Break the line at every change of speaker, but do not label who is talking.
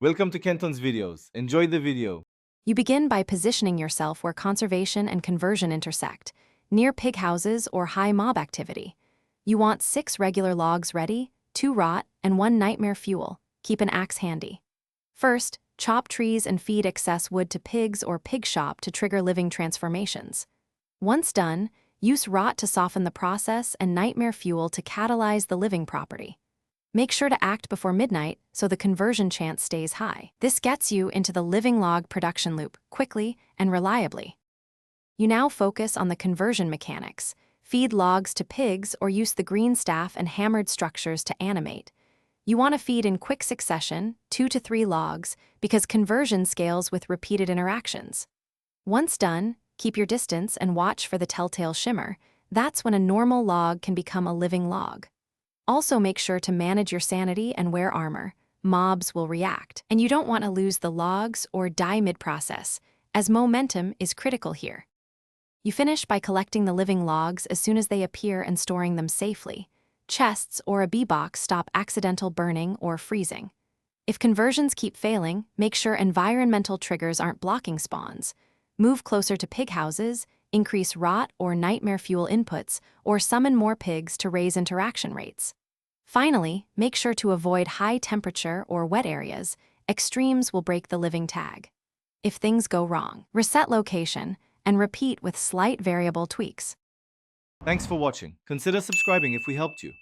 Welcome to Kenton's videos. Enjoy the video.
You begin by positioning yourself where conservation and conversion intersect, near pig houses or high mob activity. You want 6 regular logs ready, 2 rot, and 1 nightmare fuel. Keep an axe handy. First, chop trees and feed excess wood to pigs or pig shop to trigger living transformations. Once done, use rot to soften the process and nightmare fuel to catalyze the living property. Make sure to act before midnight so the conversion chance stays high. This gets you into the living log production loop quickly and reliably. You now focus on the conversion mechanics. Feed logs to pigs or use the green staff and hammered structures to animate. You want to feed in quick succession, 2 to 3 logs, because conversion scales with repeated interactions. Once done, keep your distance and watch for the telltale shimmer. That's when a normal log can become a living log. Also make sure to manage your sanity and wear armor. Mobs will react, and you don't want to lose the logs or die mid-process, as momentum is critical here. You finish by collecting the living logs as soon as they appear and storing them safely. Chests or a bee-box stop accidental burning or freezing. If conversions keep failing, make sure environmental triggers aren't blocking spawns. Move closer to pig houses, increase rot or nightmare fuel inputs, or summon more pigs to raise interaction rates. Finally, make sure to avoid high temperature or wet areas. Extremes will break the living tag. If things go wrong, reset location and repeat with slight variable tweaks.
Thanks for watching. Consider subscribing if we helped you.